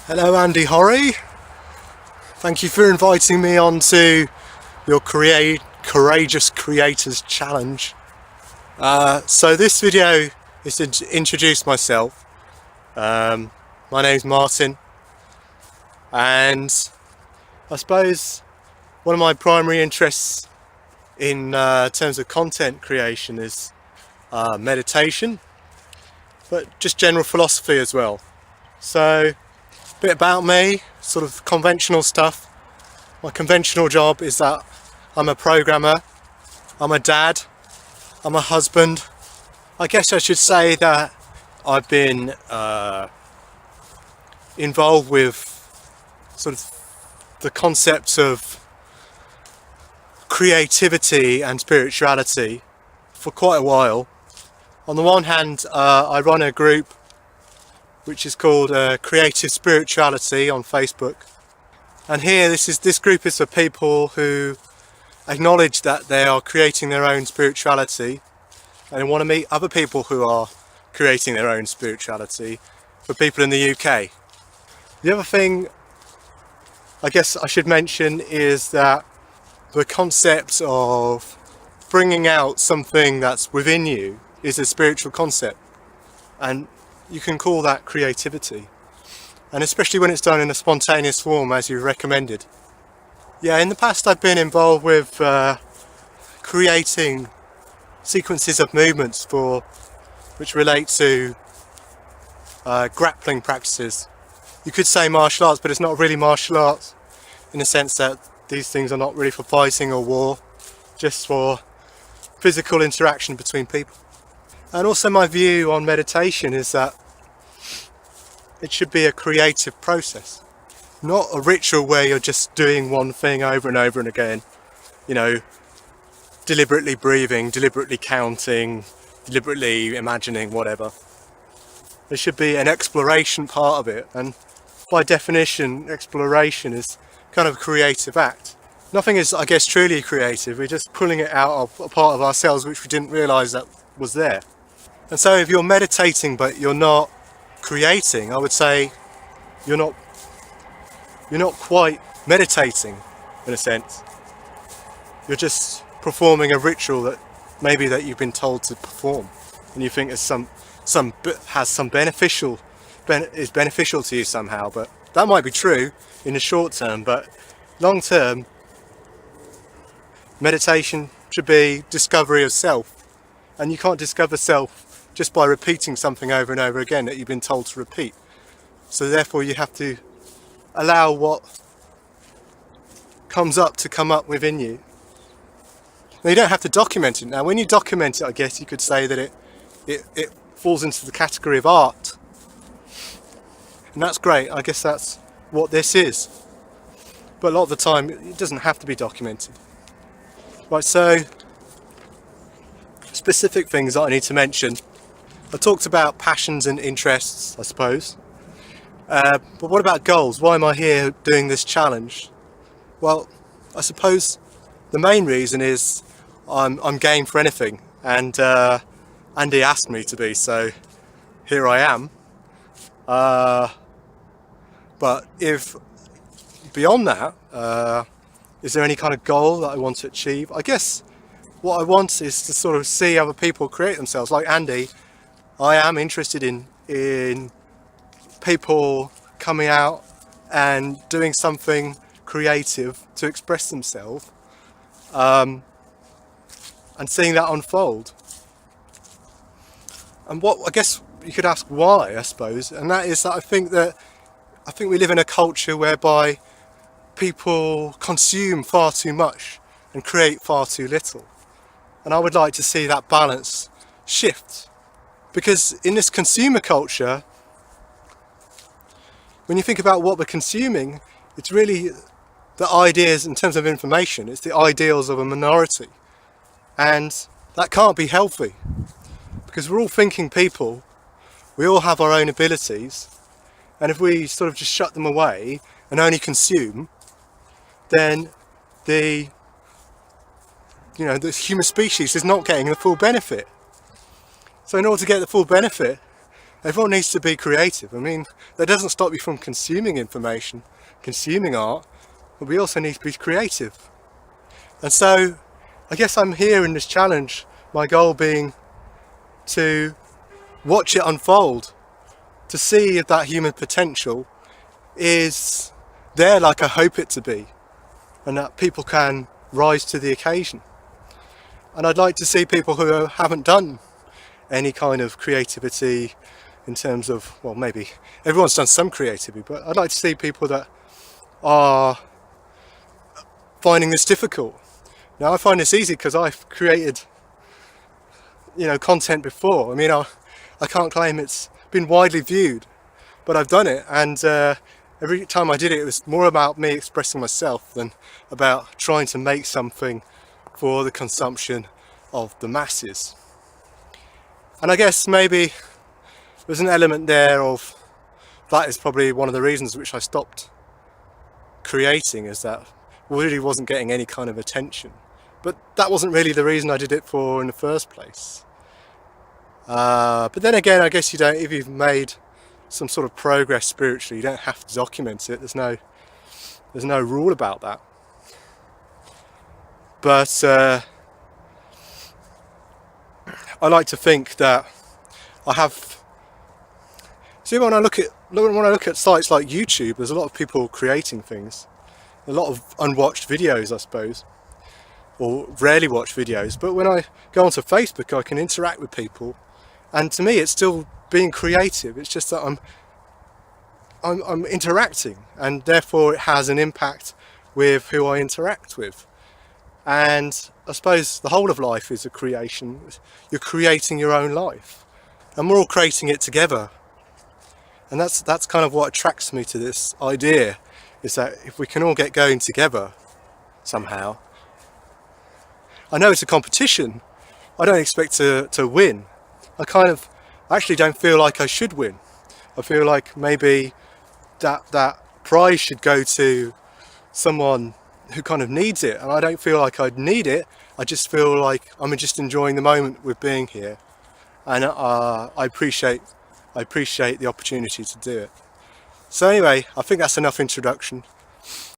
Hello Andy Horry, thank you for inviting me onto your Courageous Creators Challenge. So this video is to introduce myself. My name's Martin, and I suppose one of my primary interests in terms of content creation is meditation, but just general philosophy as well. So a bit about me, sort of conventional stuff. My conventional job is that I'm a programmer, I'm a dad, I'm a husband. I guess I should say that I've been involved with sort of the concepts of creativity and spirituality for quite a while. On the one hand, I run a group which is called Creative Spirituality on Facebook, and here this group is for people who acknowledge that they are creating their own spirituality and want to meet other people who are creating their own spirituality, for people in the UK. The other thing I guess I should mention is that the concept of bringing out something that's within you is a spiritual concept, and you can call that creativity, and especially when it's done in a spontaneous form as you recommended. Yeah, in the past I've been involved with creating sequences of movements which relate to grappling practices. You could say martial arts, but it's not really martial arts in the sense that these things are not really for fighting or war, just for physical interaction between people. And also my view on meditation is that it should be a creative process, not a ritual where you're just doing one thing over and over and again, deliberately breathing, deliberately counting, deliberately imagining, whatever. There should be an exploration part of it, and by definition exploration is kind of a creative act. Nothing is, I guess, truly creative. We're just pulling it out of a part of ourselves which we didn't realise that was there. And so if you're meditating but you're not creating, I would say you're not quite meditating in a sense. You're just performing a ritual that you've been told to perform, and you think is beneficial to you somehow. But that might be true in the short term, but long term meditation should be discovery of self, and you can't discover self just by repeating something over and over again that you've been told to repeat. So therefore you have to allow what comes up to come up within you. Now, you don't have to document it. Now when you document it, I guess you could say that it falls into the category of art, and that's great. I guess that's what this is, but a lot of the time it doesn't have to be documented. Right, so specific things that I need to mention. I talked about passions and interests, I suppose, but what about goals? Why am I here doing this challenge? Well, I suppose the main reason is I'm game for anything, and Andy asked me to be, so here I am. But if beyond that, is there any kind of goal that I want to achieve? I guess what I want is to sort of see other people create themselves. Like Andy, I am interested in people coming out and doing something creative to express themselves, and seeing that unfold. And what, I guess you could ask why, I suppose, and that is that I think we live in a culture whereby people consume far too much and create far too little, and I would like to see that balance shift. Because in this consumer culture, when you think about what we're consuming, it's really the ideas in terms of information, it's the ideals of a minority, and that can't be healthy, because we're all thinking people, we all have our own abilities, and if we sort of just shut them away and only consume, then the human species is not getting the full benefit. So in order to get the full benefit, Everyone needs to be creative. I mean, that doesn't stop you from consuming information, consuming art, but we also need to be creative. And so I guess I'm here in this challenge, my goal being to watch it unfold, to see if that human potential is there like I hope it to be, and that people can rise to the occasion. And I'd like to see people who haven't done any kind of creativity in terms of, well, maybe everyone's done some creativity, but I'd like to see people that are finding this difficult. Now I find this easy because I've created, content before. I mean, I can't claim it's been widely viewed, but I've done it, and every time I did it, it was more about me expressing myself than about trying to make something for the consumption of the masses. And I guess maybe there's an element there of that is probably one of the reasons which I stopped creating, is that really wasn't getting any kind of attention. But that wasn't really the reason I did it for in the first place. But then again, I guess you don't, if you've made some sort of progress spiritually, you don't have to document it. There's no rule about that. But I like to think that I have. See, when I look at sites like YouTube, there's a lot of people creating things, a lot of unwatched videos, I suppose, or rarely watched videos. But when I go onto Facebook, I can interact with people, and to me, it's still being creative. It's just that I'm interacting, and therefore it has an impact with who I interact with. And I suppose the whole of life is a creation. You're creating your own life, and we're all creating it together. And that's kind of what attracts me to this idea, is that if we can all get going together somehow. I know it's a competition. I don't expect to win. I actually don't feel like I should win. I feel like maybe that prize should go to someone who kind of needs it, and I don't feel like I'd need it. I just feel like I'm just enjoying the moment with being here, and I appreciate the opportunity to do it. So anyway, I think that's enough introduction.